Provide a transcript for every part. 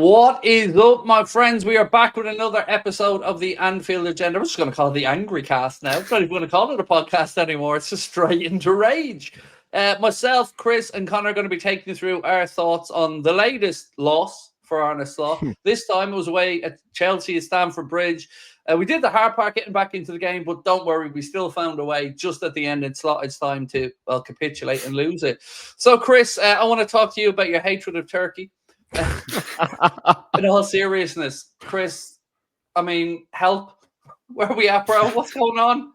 What is up, my friends? We are back with another episode of the Anfield Agenda. I'm just going to call it the Angry Cast now. I'm not even going to call it a podcast anymore. It's just straight into rage. Myself, Chris, and Conor are going to be taking you through our thoughts on the latest loss for Arne Slot. This time it was away at Chelsea at Stamford Bridge. We did the hard part getting back into the game, but don't worry, we still found a way. Just at the end, it's time to capitulate and lose it. So, Chris, I want to talk to you about your hatred of Turkey. In all seriousness, Chris, I mean, help. Where are we at, bro? What's going on?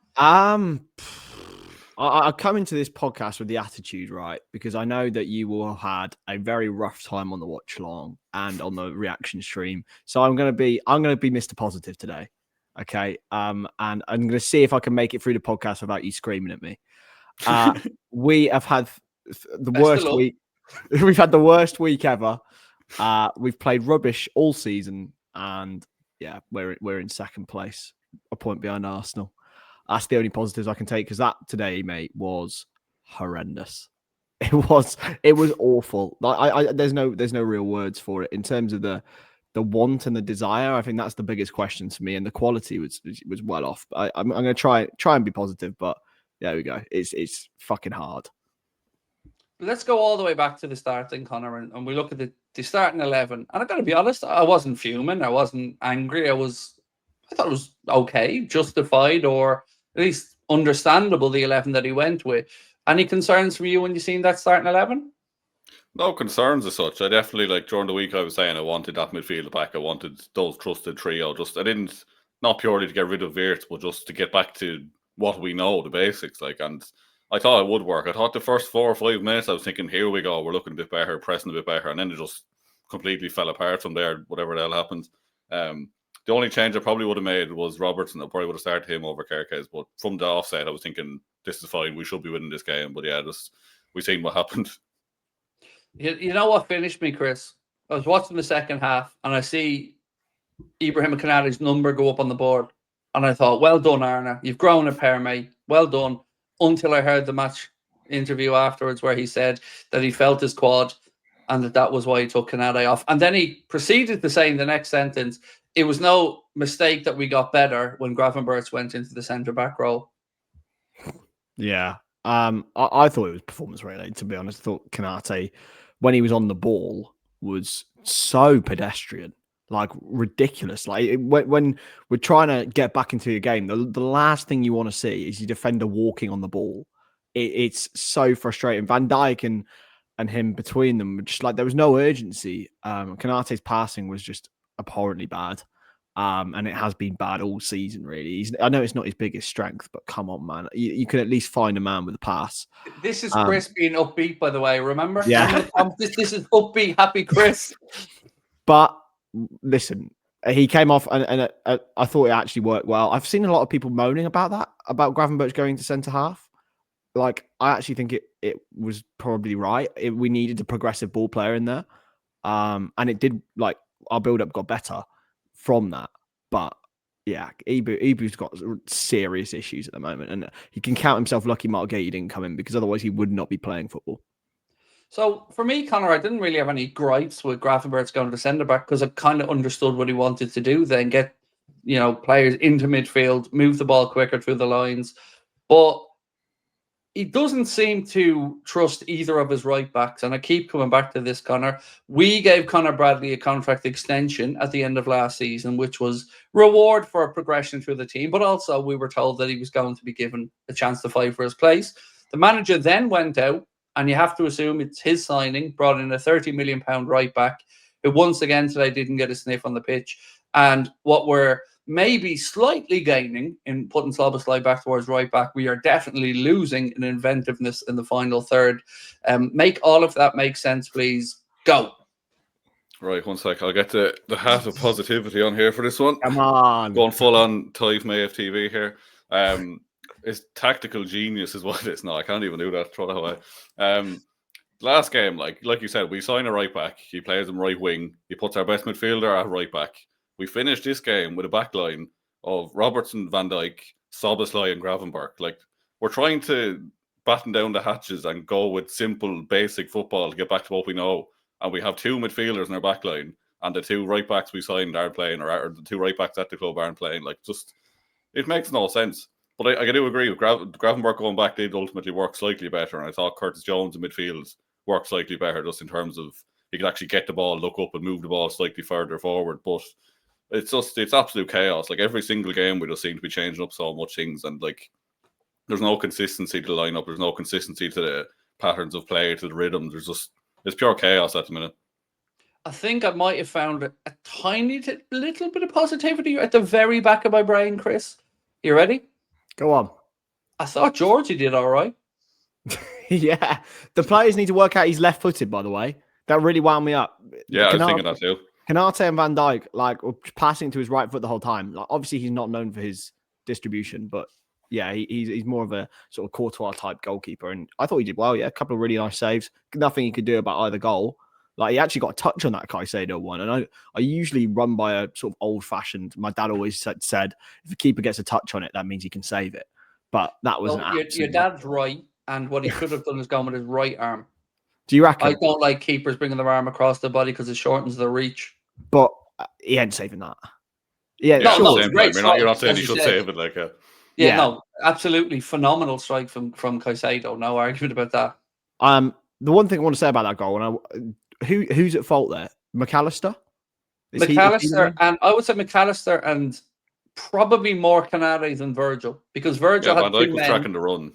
I come into this podcast with the attitude, right? Because I know that you all had a very rough time on the watch along and on the reaction stream. So I'm gonna be Mr. Positive today. Okay. And I'm gonna see if I can make it through the podcast without you screaming at me. We have had the worst week. We've had the worst week ever. We've played rubbish all season, and yeah, we're in second place, a point behind Arsenal. That's the only positives I can take, because that today, mate, was horrendous. It was awful. Like there's no real words for it in terms of the want and the desire. I think that's the biggest question to me, and the quality was well off. I'm going to try and be positive, but there we go. It's fucking hard. Let's go all the way back to the starting, Conor, and we look at the starting 11. And I've got to be honest, I wasn't fuming. I wasn't angry. I thought it was okay, justified, or at least understandable, the 11 that he went with. Any concerns from you when you seen that starting 11? No concerns as such. I definitely, like, during the week I was saying I wanted that midfield back. I wanted those trusted trio. I didn't, not purely to get rid of Wirtz, but just to get back to what we know, the basics. And I thought it would work. I thought the first 4 or 5 minutes I was thinking, here we go, we're looking a bit better, pressing a bit better, and then it just completely fell apart from there, whatever the hell happened. The only change I probably would have made was Robertson. I probably would have started him over Kerkez, but from the offset I was thinking, this is fine, we should be winning this game. But yeah, we've seen what happened. You know what finished me, Chris? I was watching the second half and I see Ibrahim Konaté's number go up on the board, and I thought, well done, Arne. You've grown a pair, mate. Well done. Until I heard the match interview afterwards where he said that he felt his quad and that was why he took Konaté off. And then he proceeded to say in the next sentence, it was no mistake that we got better when Gravenberch went into the centre-back role. Yeah. I thought it was performance related, to be honest. I thought Konaté, when he was on the ball, was so pedestrian, like ridiculous. Like when we're trying to get back into your game, the last thing you want to see is your defender walking on the ball. It's so frustrating. Van Dijk and him between them, just like there was no urgency. Konaté's passing was just abhorrently bad. And it has been bad all season, really. I know it's not his biggest strength, but come on, man. You can at least find a man with a pass. This is Chris being upbeat, by the way, remember? Yeah. This is upbeat, happy Chris. But listen, he came off and I thought it actually worked well. I've seen a lot of people moaning about that, about Gravenberch going to centre-half. Like, I actually think it was probably right. We needed a progressive ball player in there. And it did, like, our build-up got better from that. But yeah, Ibu's got serious issues at the moment, and he can count himself lucky Mark Gay didn't come in, because otherwise he would not be playing football. So for me, Conor, I didn't really have any gripes with Gravenberch going to centre back, because I kind of understood what he wanted to do, then get players into midfield, move the ball quicker through the lines. But he doesn't seem to trust either of his right backs. And I keep coming back to this, Conor. We gave Conor Bradley a contract extension at the end of last season, which was reward for a progression through the team. But also we were told that he was going to be given a chance to fight for his place. The manager then went out, and you have to assume it's his signing, brought in a £30 million right back, who once again today didn't get a sniff on the pitch. And what we're maybe slightly gaining in putting Szoboszlai back towards right back, we are definitely losing in inventiveness in the final third. Make all of that make sense, please. Go. Right, one sec. I'll get the hat of positivity on here for this one. Come on. Going full on Taif Mayev TV here. It's tactical genius is what it is. No, I can't even do that. Throw that away. Last game, like you said, we sign a right back. He plays him right wing. He puts our best midfielder at right back. We finished this game with a back line of Robertson, Van Dijk, Szoboszlai and Gravenberch. Like, we're trying to batten down the hatches and go with simple, basic football to get back to what we know. And we have 2 midfielders in our back line and the 2 right backs we signed aren't playing, or the 2 right backs at the club aren't playing. Like, just it makes no sense. But I do agree with Gravenberch going back did ultimately work slightly better, and I thought Curtis Jones in midfield worked slightly better, just in terms of he could actually get the ball, look up, and move the ball slightly further forward. But it's absolute chaos. Like, every single game we just seem to be changing up so much things, and like there's no consistency to the lineup. There's no consistency to the patterns of play, to the rhythm. It's pure chaos at the minute. I think I might have found a tiny little bit of positivity at the very back of my brain, Chris. You ready? Go on. I thought Georgie did all right. Yeah. The players need to work out he's left-footed, by the way. That really wound me up. Yeah, I was thinking that too. Canate and Van Dijk, like, were passing to his right foot the whole time. Like, obviously, he's not known for his distribution, but yeah, he's more of a sort of Courtois type goalkeeper. And I thought he did well. Yeah, a couple of really nice saves. Nothing he could do about either goal. Like, he actually got a touch on that Caicedo one. And I usually run by a sort of old-fashioned, my dad always said, if a keeper gets a touch on it, that means he can save it. But that was your dad's right. And what he could have done is gone with his right arm. Do you reckon? I don't like keepers bringing their arm across the body because it shortens the reach. But he ain't saving that. Yeah, no, sure. Great strike, you're not saying he should save it, like yeah, no, absolutely phenomenal strike from Caicedo. No argument about that. The one thing I want to say about that goal, and who's at fault there? McAllister? McAllister, and I would say McAllister, and probably more Canade than Virgil, because Virgil had 2 men tracking the run.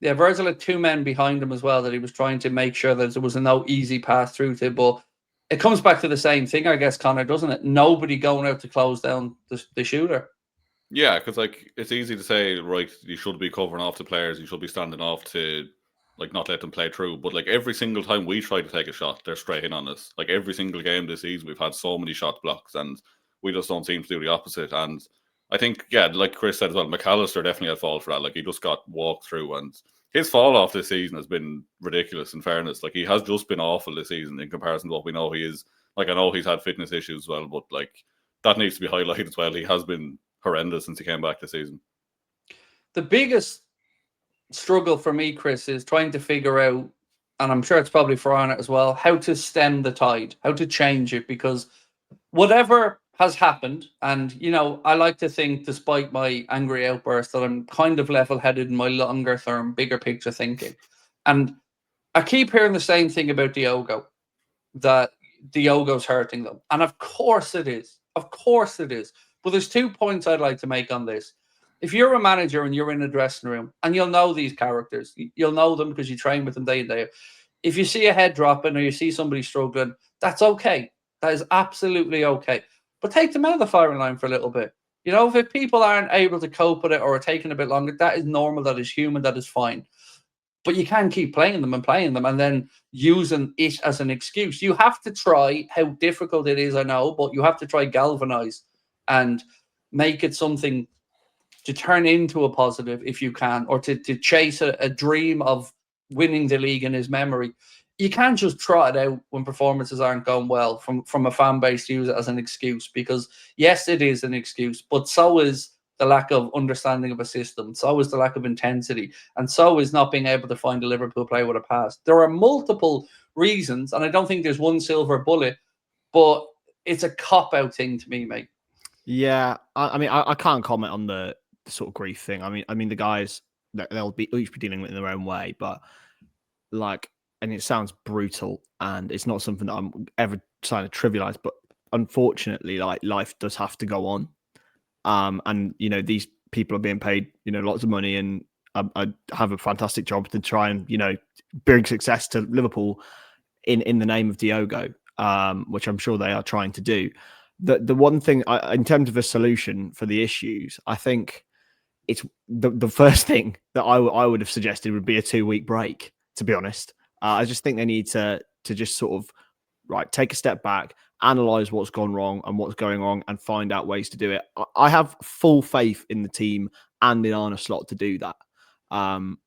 Yeah, Virgil had 2 men behind him as well that he was trying to make sure that there was no easy pass through to. But it comes back to the same thing, I guess, Connor, doesn't it? Nobody going out to close down the shooter. Yeah, because like it's easy to say, right, you should be covering off the players, you should be standing off to like not let them play through. But like every single time we try to take a shot, they're straight in on us. Like every single game this season, we've had so many shot blocks, and we just don't seem to do the opposite. And I think, yeah, like Chris said as well, McAllister definitely had fault for that. Like, he just got walked through, and his fall off this season has been ridiculous, in fairness. Like, he has just been awful this season in comparison to what we know he is. Like, I know he's had fitness issues as well, but like that needs to be highlighted as well. He has been horrendous since he came back this season. The biggest struggle for me, Chris, is trying to figure out, and I'm sure it's probably for Arnott as well, how to stem the tide, how to change it, because whatever has happened, and you know, I like to think, despite my angry outburst, that I'm kind of level-headed in my longer term, bigger picture thinking. And I keep hearing the same thing about Diogo, that Diogo's hurting them. And of course it is. Of course it is. But there's 2 points I'd like to make on this. If you're a manager and you're in a dressing room, and you'll know these characters, you'll know them because you train with them day in, day out. If you see a head dropping or you see somebody struggling, that's okay. That is absolutely okay. But take them out of the firing line for a little bit. You know, if people aren't able to cope with it or are taking a bit longer, that is normal, that is human, that is fine. But you can't keep playing them and then using it as an excuse. You have to try, how difficult it is, I know, but you have to try galvanize and make it something to turn into a positive if you can, or to chase a dream of winning the league in his memory. You can't just trot it out when performances aren't going well from a fan base to use it as an excuse, because yes, it is an excuse, but so is the lack of understanding of a system. So is the lack of intensity, and so is not being able to find a Liverpool player with a pass. There are multiple reasons, and I don't think there's one silver bullet, but it's a cop-out thing to me, mate. Yeah, I mean, I can't comment on the sort of grief thing. I mean, the guys, they'll each be dealing with it in their own way, but like, and it sounds brutal, and it's not something that I'm ever trying to trivialize, but unfortunately, like, life does have to go on. And you know, these people are being paid, you know, lots of money, and I have a fantastic job to try and, you know, bring success to Liverpool in the name of Diogo, which I'm sure they are trying to do. The one thing, in terms of a solution for the issues, I think it's the first thing that I would have suggested would be a 2-week break, to be honest. I just think they need to just sort of, take a step back, analyze what's gone wrong and what's going on, and find out ways to do it. I have full faith in the team and in Arne Slot to do that,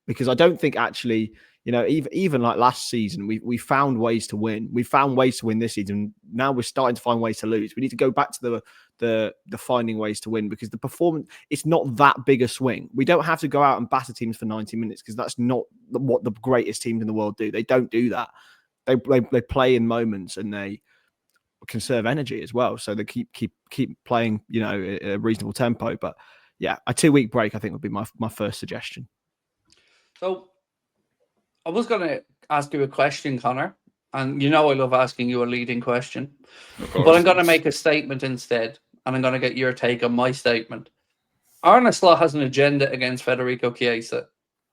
because I don't think, actually, you know, even like last season, we found ways to win. We found ways to win this season. Now we're starting to find ways to lose. We need to go back to the finding ways to win, because the performance, it's not that big a swing. We don't have to go out and batter teams for 90 minutes, because that's not what the greatest teams in the world do. They don't do that. They play in moments, and they conserve energy as well, so they keep playing, you know, at a reasonable tempo. But yeah, a 2-week break I think would be my first suggestion. So I was going to ask you a question, Connor, and you know I love asking you a leading question, but I'm going to make a statement instead, and I'm going to get your take on my statement. Arne Slot has an agenda against Federico Chiesa.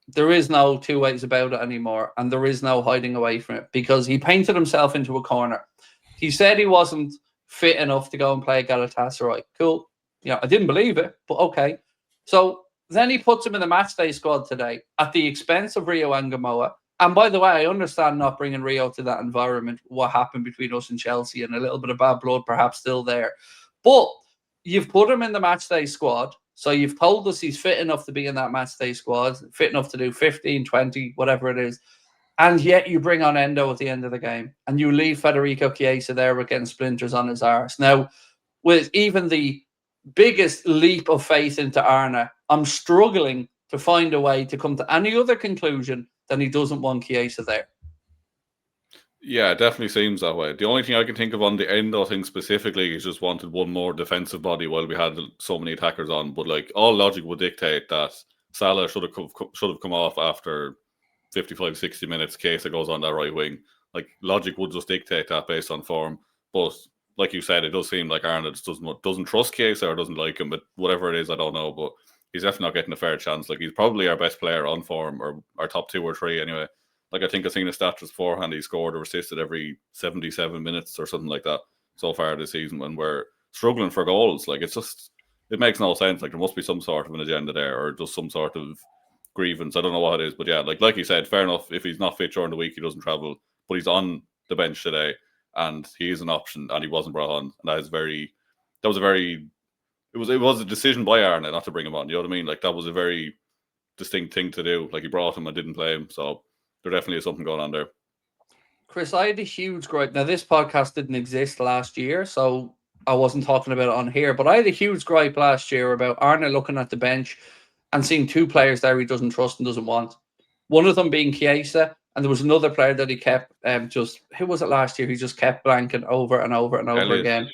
There is no two ways about it anymore, and there is no hiding away from it, because he painted himself into a corner. He said he wasn't fit enough to go and play Galatasaray. Cool. Yeah, I didn't believe it, but okay. So then he puts him in the matchday squad today at the expense of Rio Angamoa. And by the way, I understand not bringing Rio to that environment, what happened between us and Chelsea, and a little bit of bad blood perhaps still there. But you've put him in the matchday squad. So you've told us he's fit enough to be in that matchday squad, fit enough to do 15, 20, whatever it is. And yet you bring on Endo at the end of the game and you leave Federico Chiesa there with getting splinters on his arse. Now, with even the biggest leap of faith into Arne, I'm struggling to find a way to come to any other conclusion than he doesn't want Chiesa there. Yeah, it definitely seems that way. The only thing I can think of on the Endo thing specifically is just wanted one more defensive body while we had so many attackers on. But like, all logic would dictate that Salah should have come off after 55, 60 minutes. Chiesa goes on that right wing. Like, logic would just dictate that based on form. But like you said, it does seem like Arne just doesn't trust Chiesa or doesn't like him. But whatever it is, I don't know. But he's definitely not getting a fair chance. Like, he's probably our best player on form, or our top 2 or 3 anyway. Like, I think I've seen the stats beforehand, he scored or assisted every 77 minutes or something like that so far this season, when we're struggling for goals. Like, it's just, it makes no sense. Like, there must be some sort of an agenda there, or just some sort of grievance. I don't know what it is. But yeah, like you said, fair enough. If he's not fit during the week, he doesn't travel. But he's on the bench today, and he is an option, and he wasn't brought on. And it was a decision by Arne not to bring him on. You know what I mean? Like, that was a very distinct thing to do. Like, he brought him and didn't play him. So there definitely is something going on there. Chris, I had a huge gripe. Now, this podcast didn't exist last year, so I wasn't talking about it on here, but I had a huge gripe last year about Arne looking at the bench and seeing 2 players there he doesn't trust and doesn't want. One of them being Chiesa, and there was another player that he kept who was it last year? He just kept blanking over and over and over again.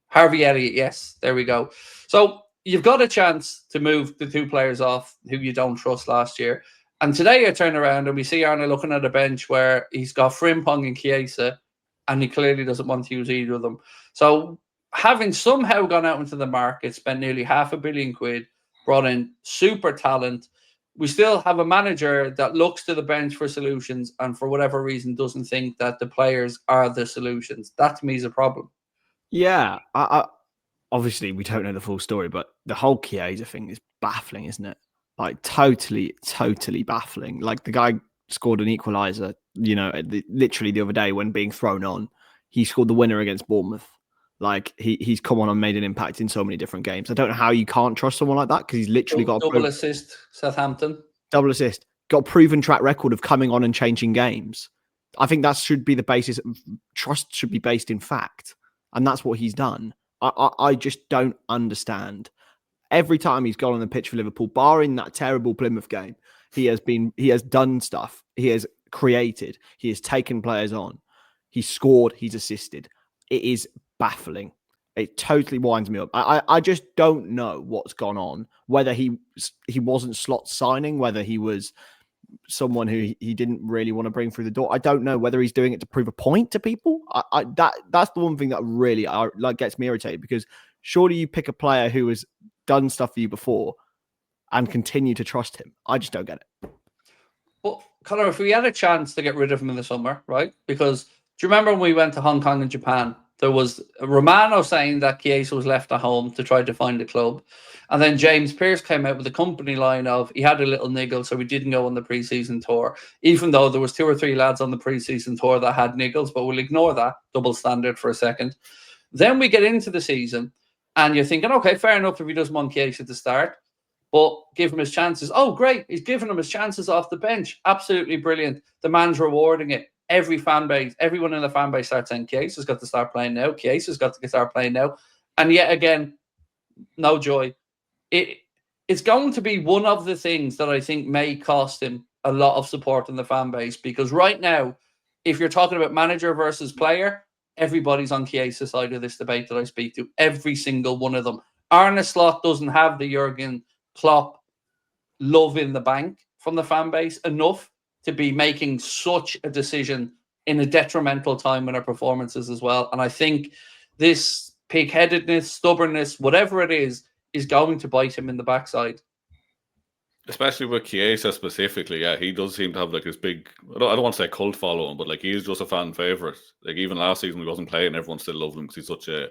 Harvey Elliott, yes, there we go. So you've got a chance to move the 2 players off who you don't trust last year. And today I turn around and we see Arne looking at a bench where he's got Frimpong and Chiesa, and he clearly doesn't want to use either of them. So having somehow gone out into the market, spent nearly £500 million, brought in super talent, we still have a manager that looks to the bench for solutions and for whatever reason doesn't think that the players are the solutions. That to me is a problem. Yeah, I obviously we don't know the full story, but the whole Chiesa thing is baffling, isn't it? Like, totally baffling. Like, the guy scored an equaliser, you know, literally the other day when being thrown on. He scored the winner against Bournemouth. Like, he's come on and made an impact in so many different games. I don't know how you can't trust someone like that, because he's literally got double assist, Southampton. Double assist. Got a proven track record of coming on and changing games. I think that should be the basis. Trust should be based in fact. And that's what he's done. I just don't understand. Every time he's gone on the pitch for Liverpool, barring that terrible Plymouth game, he has done stuff. He has created. He has taken players on. He's scored. He's assisted. It is baffling. It totally winds me up. I just don't know what's gone on. Whether he wasn't slot signing, whether he was someone who he didn't really want to bring through the door. I don't know whether he's doing it to prove a point to people. That's the one thing that really gets me irritated, because surely you pick a player who has done stuff for you before and continue to trust him. I just don't get it. Well, Conor, if we had a chance to get rid of him in the summer, right? Because do you remember when we went to Hong Kong and Japan? There was Romano saying that Chiesa was left at home to try to find a club. And then James Pearce came out with a company line of he had a little niggle, so we didn't go on the pre-season tour, even though there was 2 or 3 lads on the pre-season tour that had niggles, but we'll ignore that double standard for a second. Then we get into the season and you're thinking, okay, fair enough if he doesn't want Chiesa to start, but give him his chances. Oh, great. He's giving him his chances off the bench. Absolutely brilliant. The man's rewarding it. Every fan base, everyone in the fan base starts saying, Chiesa's got to start playing now. Chiesa's got to start playing now. And yet again, no joy. It's going to be one of the things that I think may cost him a lot of support in the fan base, because right now, if you're talking about manager versus player, everybody's on Chiesa's side of this debate that I speak to. Every single one of them. Arne Slot doesn't have the Jurgen Klopp love in the bank from the fan base enough to be making such a decision in a detrimental time in our performances as well. And I think this pig-headedness, stubbornness, whatever it is going to bite him in the backside. Especially with Chiesa specifically, yeah, he does seem to have like this big, I don't want to say cult following, but like he is just a fan favourite. Like even last season when he wasn't playing, everyone still loved him because he's such a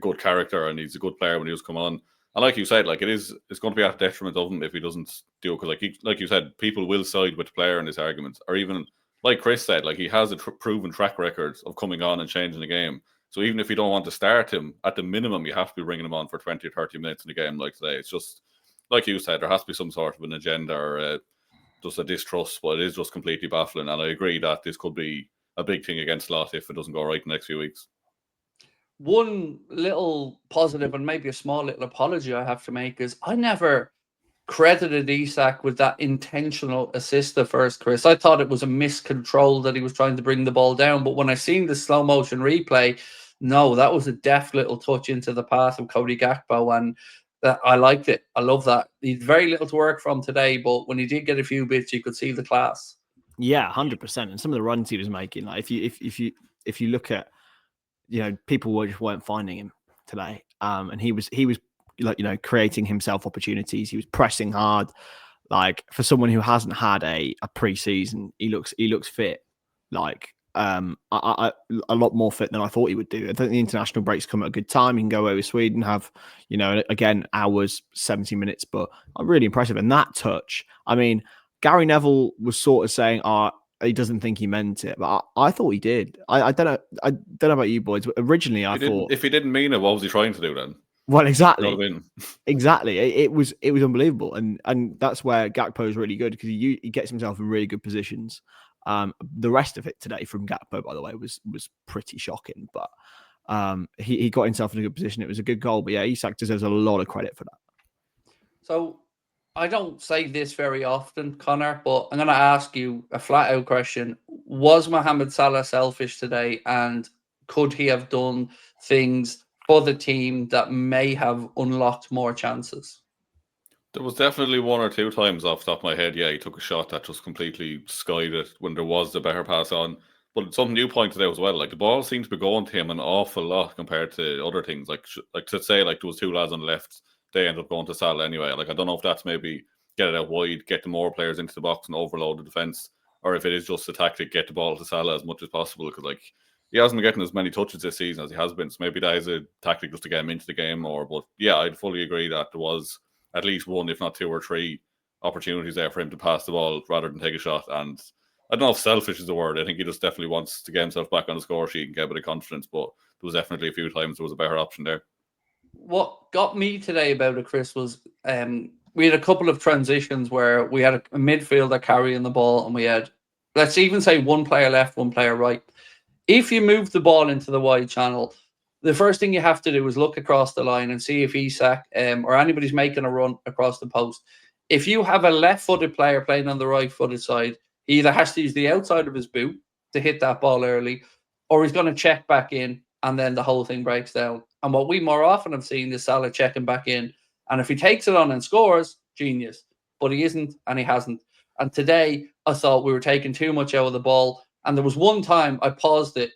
good character and he's a good player when he was come on. And like you said, like it's going to be at the detriment of him if he doesn't do it, because like you said, people will side with the player in this argument, or even like Chris said, like he has a proven track record of coming on and changing the game. So even if you don't want to start him, at the minimum you have to be bringing him on for 20 or 30 minutes in a game like today. It's just like you said, there has to be some sort of an agenda or just a distrust, but it is just completely baffling. And I agree that this could be a big thing against Slot if it doesn't go right in the next few weeks. One little positive and maybe a small little apology I have to make is I never credited Isak with that intentional assist at first, Chris. I thought it was a miscontrol that he was trying to bring the ball down. But when I seen the slow motion replay, no, that was a deft little touch into the path of Cody Gakpo, and I liked it. I love that. He's very little to work from today, but when he did get a few bits, you could see the class. Yeah, 100%. And some of the runs he was making, like if you look at, people just weren't finding him today. And he was like, creating himself opportunities. He was pressing hard. Like for someone who hasn't had a pre-season, he looks fit. Like a lot more fit than I thought he would do. I think the international breaks come at a good time. He can go over Sweden, have, again, hours, 70 minutes, but really impressive. And that touch, I mean, Gary Neville was sort of saying, he doesn't think he meant it, but I thought he did. I don't know. I don't know about you boys, but originally I thought, if he didn't mean it, what was he trying to do then? Well, exactly. Exactly. It was unbelievable. And that's where Gakpo is really good, because he gets himself in really good positions. The rest of it today from Gakpo, by the way, was pretty shocking, but he got himself in a good position. It was a good goal, but yeah, Isak deserves a lot of credit for that. So I don't say this very often, Connor, but I'm going to ask you a flat out question. Was Mohamed Salah selfish today, and could he have done things for the team that may have unlocked more chances? There was definitely one or two times off the top of my head, yeah, he took a shot that just completely skied it when there was the better pass on. But something you pointed out as well, like the ball seems to be going to him an awful lot compared to other things. Like to say, like there was two lads on the left, they end up going to Salah anyway. Like I don't know if that's maybe get it out wide, get the more players into the box and overload the defence, or if it is just a tactic, get the ball to Salah as much as possible, because like he hasn't been getting as many touches this season as he has been. So maybe that is a tactic just to get him into the game more. But yeah, I'd fully agree that there was at least one, if not two or three opportunities there for him to pass the ball rather than take a shot. And I don't know if selfish is the word. I think he just definitely wants to get himself back on the score sheet and get a bit of confidence. But there was definitely a few times there was a better option there. What got me today about it, Chris, was we had a couple of transitions where we had a midfielder carrying the ball, and we had, let's even say, one player left, one player right. If you move the ball into the wide channel, the first thing you have to do is look across the line and see if Isak or anybody's making a run across the post. If you have a left-footed player playing on the right-footed side, he either has to use the outside of his boot to hit that ball early, or he's going to check back in, and then the whole thing breaks down. And what we more often have seen is Salah checking back in. And if he takes it on and scores, genius. But he isn't, and he hasn't. And today, I thought we were taking too much out of the ball. And there was one time I paused it.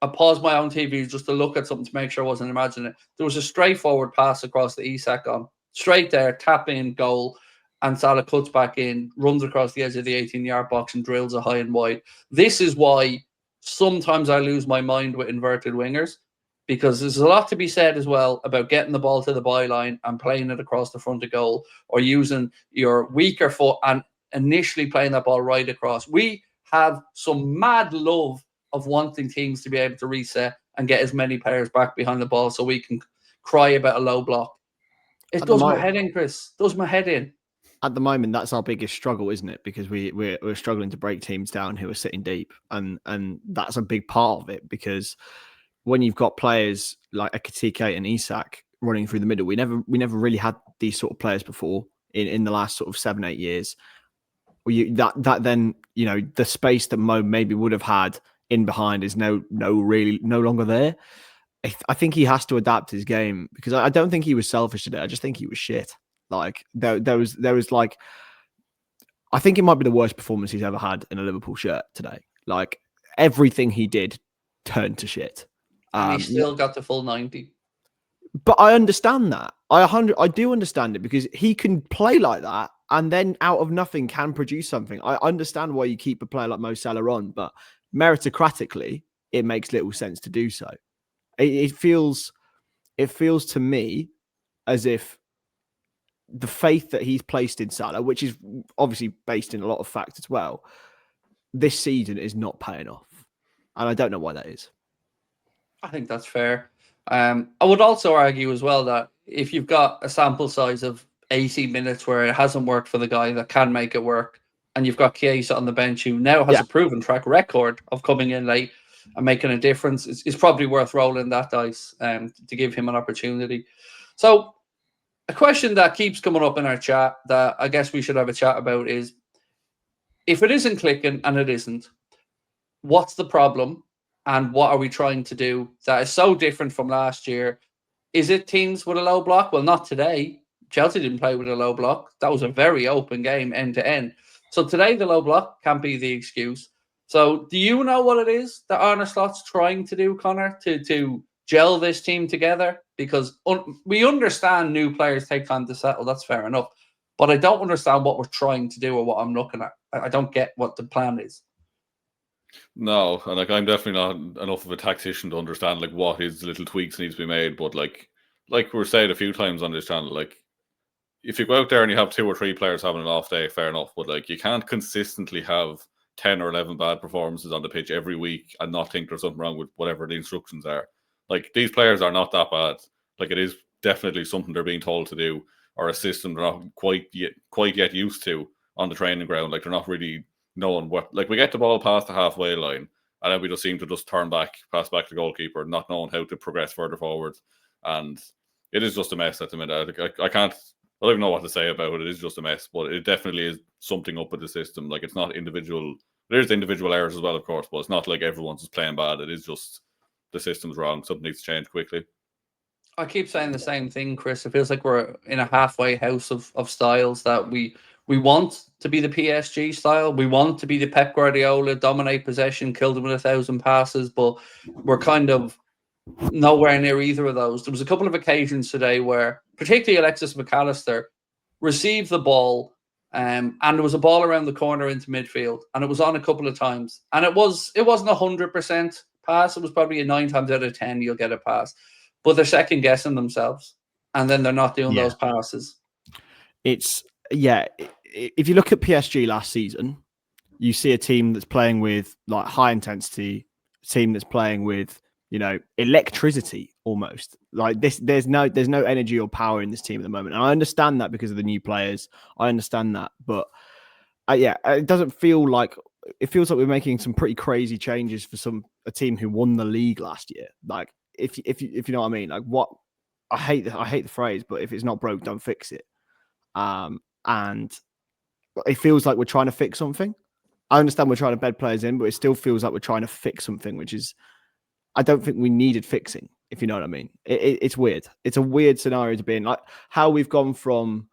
I paused my own TV just to look at something to make sure I wasn't imagining it. There was a straightforward pass across the Isak on. Straight there, tap in, goal. And Salah cuts back in, runs across the edge of the 18-yard box and drills it high and wide. This is why sometimes I lose my mind with inverted wingers, because there's a lot to be said as well about getting the ball to the byline and playing it across the front of goal, or using your weaker foot and initially playing that ball right across. We have some mad love of wanting teams to be able to reset and get as many players back behind the ball so we can cry about a low block. It does my head in, Chris. Does my head in. At the moment, that's our biggest struggle, isn't it? Because we're struggling to break teams down who are sitting deep, and that's a big part of it. Because when you've got players like Ekitike and Isak running through the middle, we never really had these sort of players before in the last sort of 7-8 years. That then, the space that Mo maybe would have had in behind is no longer there. I think he has to adapt his game, because I don't think he was selfish today. I just think he was shit. Like there was like, I think it might be the worst performance he's ever had in a Liverpool shirt today. Like everything he did turned to shit. And he still got the full 90. But I understand that. I do understand it, because he can play like that and then out of nothing can produce something. I understand why you keep a player like Mo Salah on, but meritocratically, it makes little sense to do so. It feels to me as if the faith that he's placed in Salah, which is obviously based in a lot of fact as well, this season is not paying off. And I don't know why that is. I think that's fair. I would also argue as well that if you've got a sample size of 80 minutes where it hasn't worked for the guy that can make it work, and you've got Chiesa on the bench who now has a proven track record of coming in late and making a difference, it's probably worth rolling that dice to give him an opportunity. So a question that keeps coming up in our chat that I guess we should have a chat about is, if it isn't clicking, and it isn't, what's the problem? And what are we trying to do that is so different from last year? Is it teams with a low block? Well, not today. Chelsea didn't play with a low block. That was a very open game, end to end. So today, the low block can't be the excuse. So do you know what it is that Arne Slot's trying to do, Connor, to gel this team together? Because we understand new players take time to settle. That's fair enough. But I don't understand what we're trying to do or what I'm looking at. I don't get what the plan is. No, and like I'm definitely not enough of a tactician to understand like what his little tweaks needs to be made. But like we're saying a few times on this channel, like if you go out there and you have 2 or 3 players having an off day, fair enough. But like you can't consistently have 10 or 11 bad performances on the pitch every week and not think there's something wrong with whatever the instructions are. Like these players are not that bad. Like it is definitely something they're being told to do, or a system they're not quite yet used to on the training ground. Like they're not really knowing what, like we get the ball past the halfway line and then we just seem to just turn back, pass back to the goalkeeper, not knowing how to progress further forward. And it is just a mess at the minute. I don't even know what to say about it. It is just a mess, but it definitely is something up with the system. Like it's not individual. There's individual errors as well, of course, but it's not like everyone's just playing bad. It is just the system's wrong. Something needs to change quickly. I keep saying the same thing, Chris. It feels like we're in a halfway house of styles that we want to be the PSG style. We want to be the Pep Guardiola, dominate possession, kill them with 1,000 passes, but we're kind of nowhere near either of those. There was a couple of occasions today where, particularly Alexis McAllister, received the ball and there was a ball around the corner into midfield, and it was on a couple of times. And it wasn't 100% pass. It was probably a 9 times out of 10 you'll get a pass. But they're second guessing themselves, and then they're not doing those passes. If you look at PSG last season, you see a team that's playing with like high intensity, a team that's playing with, you know, electricity almost. Like this, there's no energy or power in this team at the moment. And I understand that because of the new players. I understand that, but it doesn't feel like, it feels like we're making some pretty crazy changes for a team who won the league last year. Like if you know what I mean, like what I hate the phrase, but if it's not broke, don't fix it. And it feels like we're trying to fix something. I understand we're trying to bed players in, but it still feels like we're trying to fix something, which is, I don't think we needed fixing, if you know what I mean. It's weird. It's a weird scenario to be in. Like how we've gone from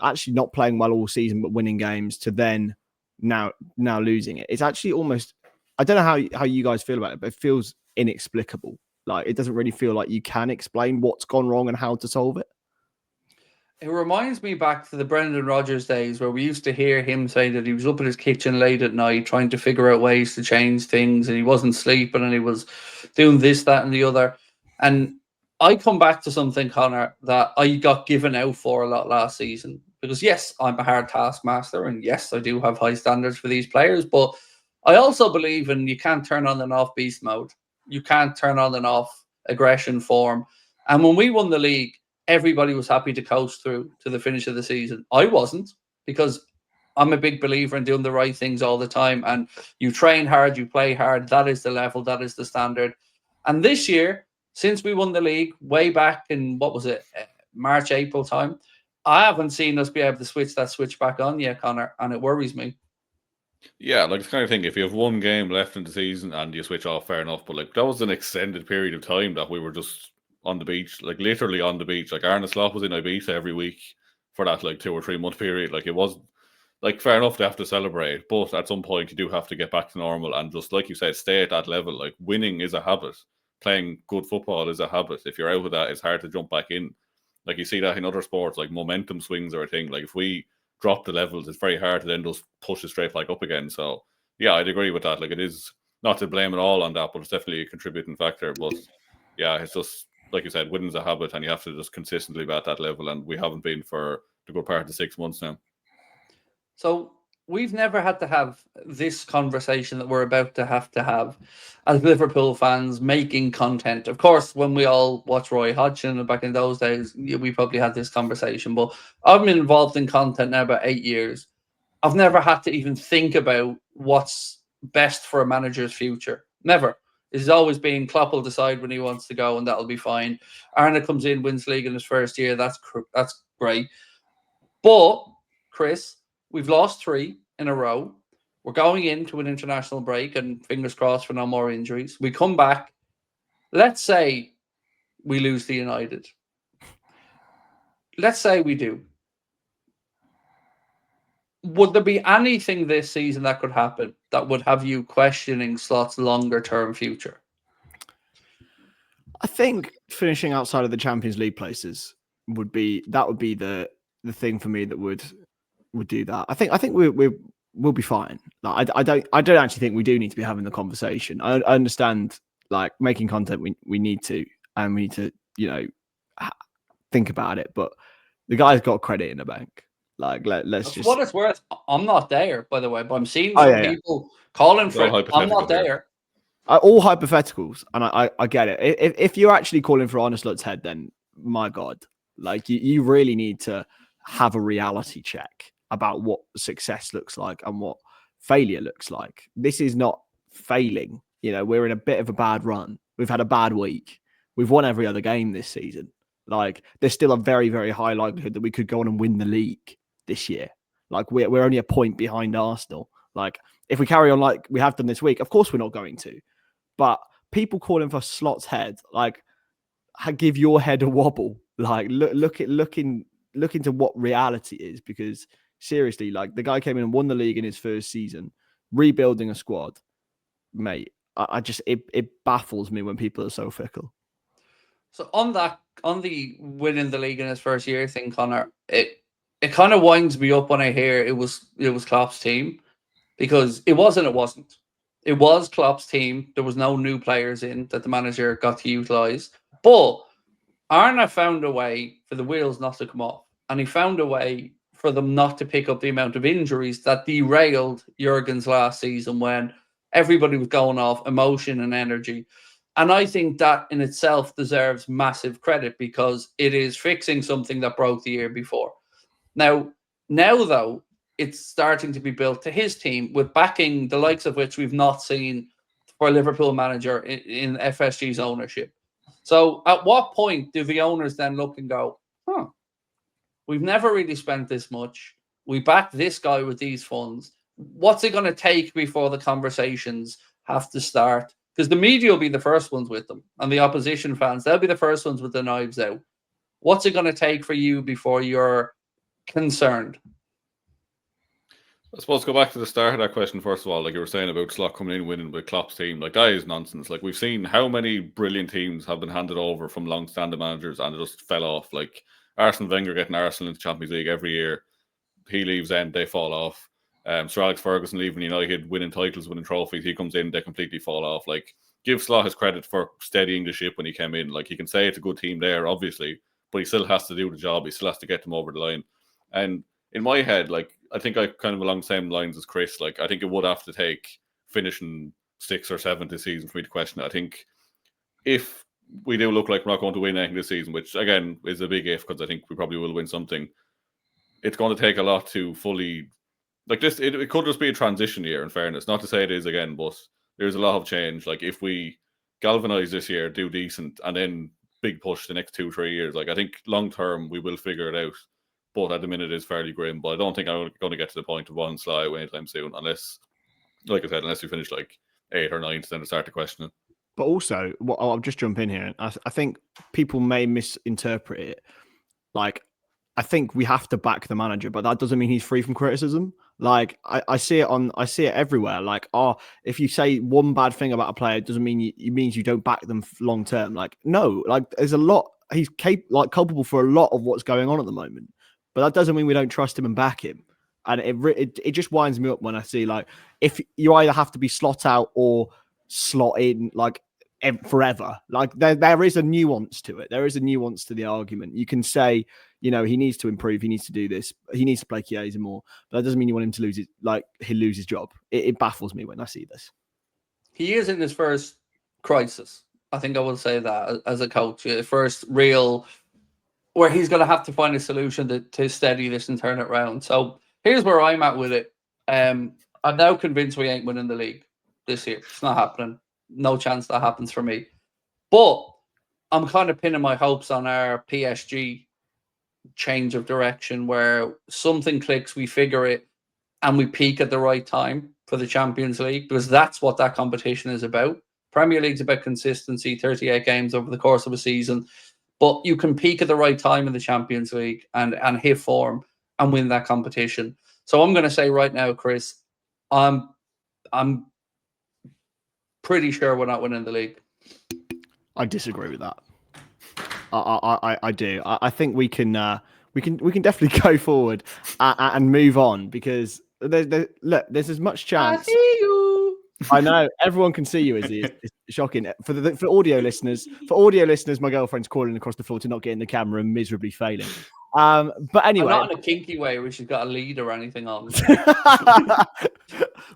actually not playing well all season, but winning games, to then now losing it. It's actually almost, I don't know how you guys feel about it, but it feels inexplicable. Like it doesn't really feel like you can explain what's gone wrong and how to solve it. It reminds me back to the Brendan Rodgers days where we used to hear him say that he was up in his kitchen late at night trying to figure out ways to change things, and he wasn't sleeping and he was doing this, that, and the other. And I come back to something, Connor, that I got given out for a lot last season. Because yes, I'm a hard taskmaster, and yes, I do have high standards for these players, but I also believe in you can't turn on and off beast mode. You can't turn on and off aggression form. And when we won the league, everybody was happy to coast through to the finish of the season. I wasn't, because I'm a big believer in doing the right things all the time. And you train hard, you play hard. That is the level, that is the standard. And this year, since we won the league way back in, what was it, March, April time, I haven't seen us be able to switch that switch back on yet, Connor, and it worries me. Yeah, like it's kind of thing. If you have one game left in the season and you switch off, fair enough. But like that was an extended period of time that we were just on the beach, like literally on the beach. Like Arne Slot was in Ibiza every week for that like 2 or 3 month period. Like it was like fair enough to have to celebrate, but at some point you do have to get back to normal and just like you said, stay at that level. Like winning is a habit. Playing good football is a habit. If you're out of that, it's hard to jump back in. Like you see that in other sports, like momentum swings are a thing. Like if we drop the levels, it's very hard to then just push it straight back up again. So yeah, I'd agree with that. Like it is not to blame it all on that, but it's definitely a contributing factor. But yeah, it's just like you said, winning's a habit, and you have to just consistently be at that level. And we haven't been for the good part of the 6 months now. So we've never had to have this conversation that we're about to have as Liverpool fans making content. Of course, when we all watch Roy Hodgson back in those days, we probably had this conversation. But I've been involved in content now about 8 years. I've never had to even think about what's best for a manager's future. Never. It's always been Klopp will decide when he wants to go, and that'll be fine. Arne comes in, wins league in his first year. That's great. But Chris, we've lost 3 in a row. We're going into an international break, and fingers crossed for no more injuries. We come back. Let's say we lose to United. Let's say we do. Would there be anything this season that could happen that would have you questioning Slot's longer term future? I think finishing outside of the Champions League places would be the thing for me that would do that. I think we'll be fine. Like I don't actually think we do need to be having the conversation. I understand like making content we need to, and we need to think about it, but the guy's got credit in the bank. Like let's just, what it's worth. I'm not there, by the way, but I'm seeing some people calling for it. I'm not there. All hypotheticals, and I get it. If you're actually calling for Arne Slot's head, then my God, like you really need to have a reality check about what success looks like and what failure looks like. This is not failing. We're in a bit of a bad run. We've had a bad week. We've won every other game this season. Like there's still a very, very high likelihood that we could go on and win the league this year. Like we're only a point behind Arsenal. Like if we carry on like we have done this week, of course we're not going to. But people calling for Slot's head, like give your head a wobble. Like look into what reality is, because seriously, like the guy came in and won the league in his first season, rebuilding a squad, mate. I just it baffles me when people are so fickle. So on the winning the league in his first year thing, Connor, it kind of winds me up when I hear it was Klopp's team, because it wasn't. It was Klopp's team. There was no new players in that the manager got to utilise. But Arne found a way for the wheels not to come off. And he found a way for them not to pick up the amount of injuries that derailed Jurgen's last season, when everybody was going off emotion and energy. And I think that in itself deserves massive credit, because it is fixing something that broke the year before. Now though, it's starting to be built to his team with backing the likes of which we've not seen for a Liverpool manager in FSG's ownership. So at what point do the owners then look and go, we've never really spent this much. We backed this guy with these funds. What's it going to take before the conversations have to start? Because the media will be the first ones with them, and the opposition fans, they'll be the first ones with the knives out. What's it going to take for you before you're concerned? I suppose go back to the start of that question first of all, like you were saying about Slot coming in winning with Klopp's team. Like that is nonsense. Like we've seen how many brilliant teams have been handed over from long-standing managers and it just fell off. Like Arsene Wenger getting Arsenal into Champions League every year. He leaves, and they fall off. Sir Alex Ferguson leaving United, winning titles, winning trophies. He comes in, they completely fall off. Like give Slot his credit for steadying the ship when he came in. Like he can say it's a good team there, obviously, but he still has to do the job. He still has to get them over the line. And in my head, like I think I kind of along the same lines as Chris. Like I think it would have to take finishing 6 or 7 this season for me to question it. I think if we do look like we're not going to win anything this season, which again is a big if, because I think we probably will win something, it's going to take a lot to fully like this. It could just be a transition year, in fairness. Not to say it is again, but there's a lot of change. Like if we galvanize this year, do decent, and then big push the next 2-3 years, like I think long term we will figure it out. But at the minute, it's fairly grim. But I don't think I'm going to get to the point of one slide anytime soon, unless like I said, unless you finish like 8th or 9th, then start to question it. But also, I'll just jump in here. I think people may misinterpret it. Like, I think we have to back the manager, but that doesn't mean he's free from criticism. Like, I see it everywhere. Like, if you say one bad thing about a player, it doesn't mean it means you don't back them long term. Like, no, like there's a lot. He's culpable for a lot of what's going on at the moment, but that doesn't mean we don't trust him and back him. And it just winds me up when I see, like, if you either have to be slot out or slot in, like, forever. Like, there is a nuance to it. There is a nuance to the argument. You can say, he needs to improve. He needs to do this. He needs to play Chiesa more. But that doesn't mean you want him to lose it. Like, he'll lose his job. It baffles me when I see this. He is in his first crisis. I think I will say that as a coach, first real where he's going to have to find a solution to steady this and turn it around. So here's where I'm at with it. I'm now convinced we ain't winning the league this year. It's not happening. No chance that happens for me. But I'm kind of pinning my hopes on our PSG change of direction where something clicks, we figure it, and we peak at the right time for the Champions League, because that's what that competition is about. Premier League's about consistency, 38 games over the course of a season, but you can peak at the right time in the Champions League and hit form and win that competition. So I'm going to say right now, Chris, I'm pretty sure we're not winning the league. I disagree with that. I do. I think we can definitely go forward and move on, because there's as much chance. I see you. I know everyone can see you, Izzy. It's shocking for audio listeners. For audio listeners, my girlfriend's crawling across the floor to not get in the camera and miserably failing. But anyway, not in a kinky way where she's got a lead or anything on.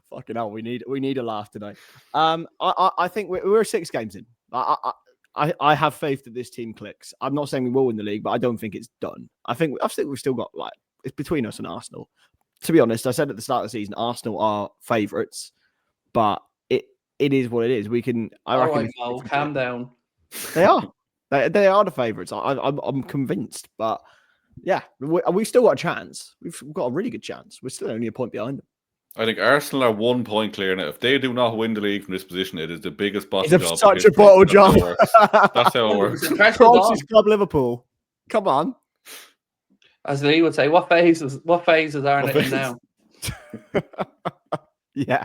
Fucking hell, we need a laugh today. I think we're 6 games in. I have faith that this team clicks. I'm not saying we will win the league, but I don't think it's done. I think we've still got, like, it's between us and Arsenal. To be honest, I said at the start of the season, Arsenal are favourites, but it is what it is. We can. I reckon. Right, Mo, calm down. They are. They are the favourites. I'm convinced, but yeah, we've still got a chance. We've got a really good chance. We're still only a point behind them. I think Arsenal are 1 point clear now. If they do not win the league from this position, it is the biggest bottle job. It's such a bottle job. That's how it works. Francis Club Liverpool. Come on. As Lee would say, what phases are in now? Yeah.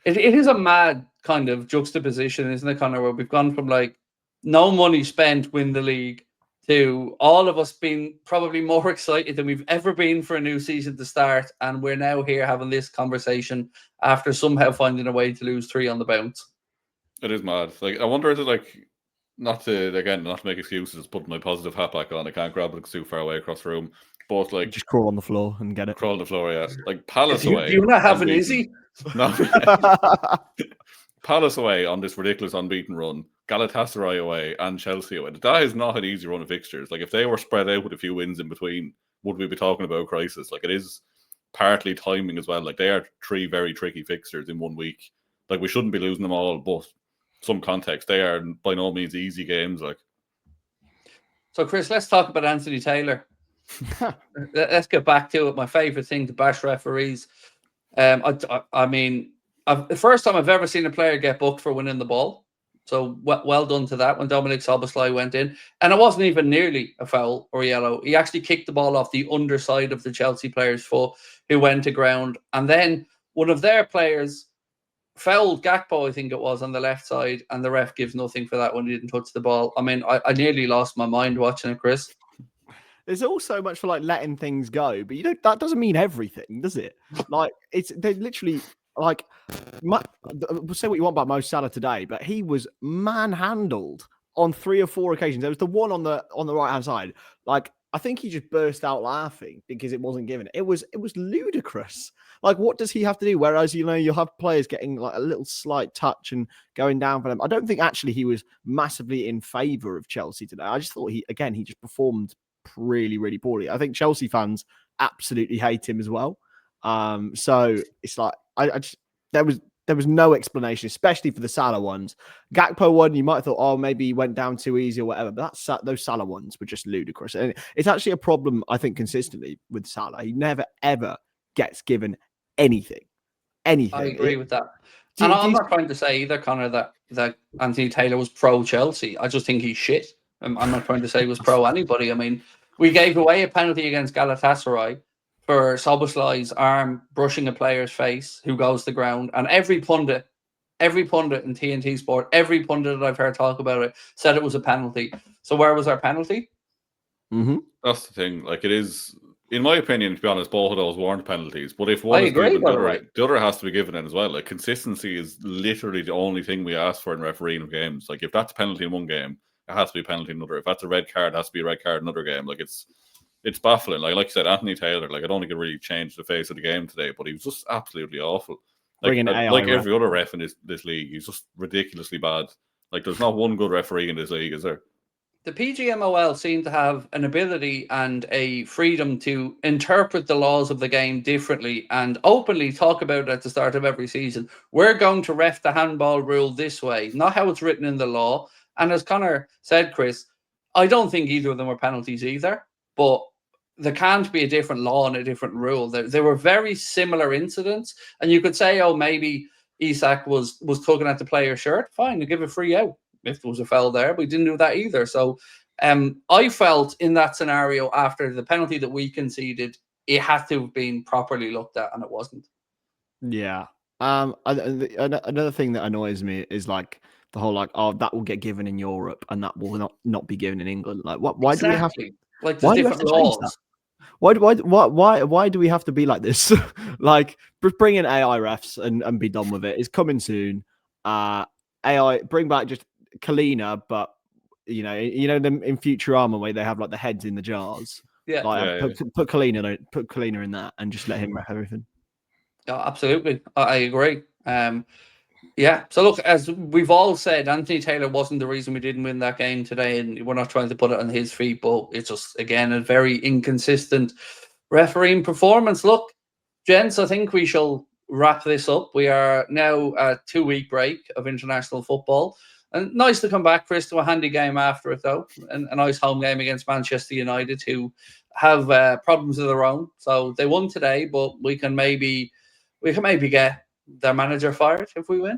It is a mad kind of juxtaposition, isn't it, Conor, where we've gone from, like, no money spent, win the league, to all of us being probably more excited than we've ever been for a new season to start, and we're now here having this conversation after somehow finding a way to lose 3 on the bounce. It is mad. Like, I wonder, is it like, not to make excuses, put my positive hat back on. I can't grab it, it's too far away across the room. But, like, just crawl on the floor and get it. Crawl on the floor, yeah. Like, Palace away. Do you not have an Izzy? No. Palace away on this ridiculous unbeaten run, Galatasaray away, and Chelsea away. That is not an easy run of fixtures. Like, if they were spread out with a few wins in between, would we be talking about a crisis? Like, it is partly timing as well. Like, they are 3 very tricky fixtures in 1 week. Like, we shouldn't be losing them all, but some context, they are by no means easy games. Like, so, Chris, let's talk about Anthony Taylor. Let's get back to it. My favourite thing to bash referees. I mean, the first time I've ever seen a player get booked for winning the ball. So well done to that when Dominic Szoboszlai went in. And it wasn't even nearly a foul or yellow. He actually kicked the ball off the underside of the Chelsea player's foot, who went to ground. And then one of their players fouled Gakpo, I think it was, on the left side, and the ref gives nothing for that when he didn't touch the ball. I mean, I nearly lost my mind watching it, Chris. There's all so much for, like, letting things go, but that doesn't mean everything, does it? Like, they literally, like, say what you want about Mo Salah today, but he was manhandled on 3 or 4 occasions. There was the one on the right hand side. Like, I think he just burst out laughing because it wasn't given. It was ludicrous. Like, what does he have to do? Whereas, you'll have players getting, like, a little slight touch and going down for them. I don't think actually he was massively in favour of Chelsea today. I just thought he just performed really, really poorly. I think Chelsea fans absolutely hate him as well. So it's like there was no explanation, especially for the Salah ones. Gakpo one, you might have thought, oh, maybe he went down too easy or whatever, but those Salah ones were just ludicrous. And it's actually a problem, I think, consistently with Salah. He never ever gets given anything. anything. I agree with that. Do And you- do I'm you- not trying to say either, Connor, that Anthony Taylor was pro Chelsea. I just think he's shit. I'm not trying to say he was pro anybody. I mean, we gave away a penalty against Galatasaray for Soboslai's arm brushing a player's face who goes to the ground. And every pundit in TNT Sport, every pundit that I've heard talk about it said it was a penalty. So where was our penalty? That's the thing. Like, it is, in my opinion, to be honest, both of those weren't penalties. But if I one is agree, given, by the way. the other has to be given in as well. Like, consistency is literally the only thing we ask for in refereeing games. Like, if that's a penalty in one game, it has to be a penalty in another. If that's a red card, it has to be a red card in another game. Like, it's baffling. Like you said, Anthony Taylor, like, I don't think it really changed the face of the game today, but he was just absolutely awful. Like, every other ref in this league, he's just ridiculously bad. Like, there's not one good referee in this league, is there? The PGMOL seem to have an ability and a freedom to interpret the laws of the game differently and openly talk about it at the start of every season. We're going to ref the handball rule this way, not how it's written in the law. And as Connor said, Chris, I don't think either of them were penalties either, but there can't be a different law and a different rule. They were very similar incidents. And you could say, oh, maybe Isak was tugging at the player's shirt. Fine, you give a free out if there was a foul there. We didn't do that either. So I felt in that scenario, after the penalty that we conceded, it had to have been properly looked at, and it wasn't. Yeah. Another thing that annoys me is like the whole like, oh, that will get given in Europe and that will not be given in England. Like, what? Why do we have? Like, there's different laws. Why do we have to be like this? Like, bring in AI refs and be done with it. It's coming soon. AI, bring back just Kalina, but you know them in Futurama where they have like the heads in the jars. Yeah, like, put Kalina in that and just let him ref everything. Yeah, absolutely. I agree. Yeah. So look, as we've all said, Anthony Taylor wasn't the reason we didn't win that game today, and we're not trying to put it on his feet, but it's just, again, a very inconsistent refereeing performance. Look, gents, I think we shall wrap this up. We are now a 2-week break of international football. And nice to come back, Chris, to a handy game after it, though. And a nice home game against Manchester United, who have problems of their own. So they won today, but we can maybe get their manager fired if we win.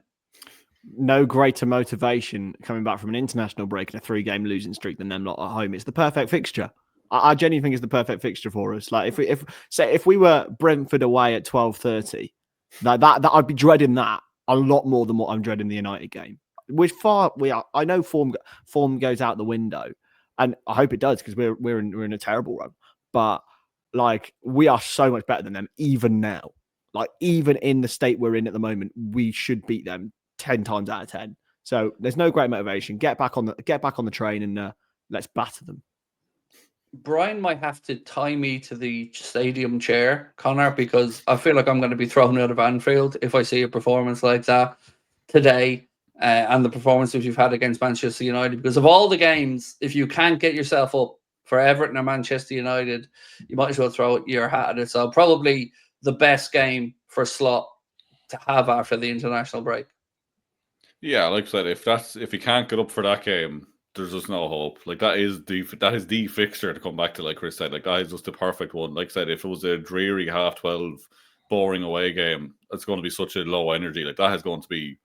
No greater motivation coming back from an international break and a 3-game losing streak than them lot at home. It's the perfect fixture. I genuinely think it's the perfect fixture for us. Like, if we were Brentford away at 12:30, that I'd be dreading that a lot more than what I'm dreading the United game. I know form goes out the window, and I hope it does because we're in a terrible run. But like, we are so much better than them even now. Like, even in the state we're in at the moment, we should beat them 10 times out of 10. So there's no great motivation. Get back on the train and let's batter them. Brian might have to tie me to the stadium chair, Connor, because I feel like I'm going to be thrown out of Anfield if I see a performance like that today, and the performances you've had against Manchester United. Because of all the games, if you can't get yourself up for Everton or Manchester United, you might as well throw your hat at it. So probably the best game for Slot to have after the international break. Yeah, like I said, if you can't get up for that game, there's just no hope. Like, that is the fixture to come back to. Like Chris said, like, that is just the perfect one. Like I said, if it was a dreary 12:30 boring away game, it's going to be such a low energy. Like, that is going to be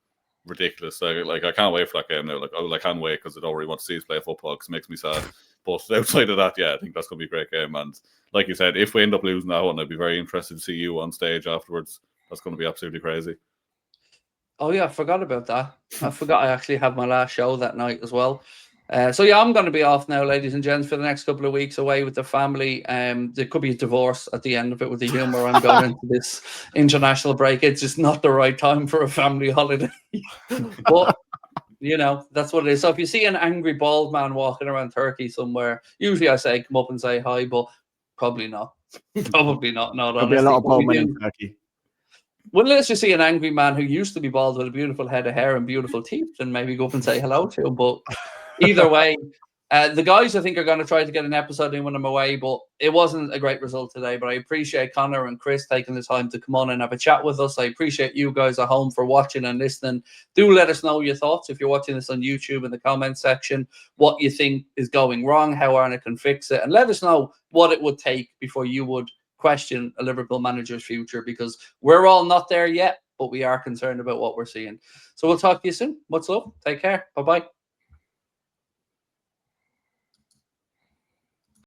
ridiculous. Like I can't wait for that game now. Like, I can't wait because I don't really want to see us play football because it makes me sad. But outside of that, yeah, I think that's going to be a great game. And like you said, if we end up losing that one, I'd be very interested to see you on stage afterwards. That's going to be absolutely crazy. Oh yeah, I forgot about that. I forgot I actually had my last show that night as well. So yeah, I'm going to be off now, ladies and gents, for the next couple of weeks away with the family. There could be a divorce at the end of it with the humour I'm going into this international break. It's just not the right time for a family holiday. But, that's what it is. So if you see an angry bald man walking around Turkey somewhere, usually I say come up and say hi, but probably not. Probably not. There'll be a lot of bald men in Turkey. Well, let's just see an angry man who used to be bald with a beautiful head of hair and beautiful teeth and maybe go up and say hello to him. But either way, the guys, I think, are going to try to get an episode in when I'm away, but it wasn't a great result today. But I appreciate Conor and Chris taking the time to come on and have a chat with us. I appreciate you guys at home for watching and listening. Do let us know your thoughts if you're watching this on YouTube in the comment section, what you think is going wrong, how Arne can fix it, and let us know what it would take before you would question a Liverpool manager's future, because we're all not there yet, but we are concerned about what we're seeing. So we'll talk to you soon. Much love. Take care. Bye-bye.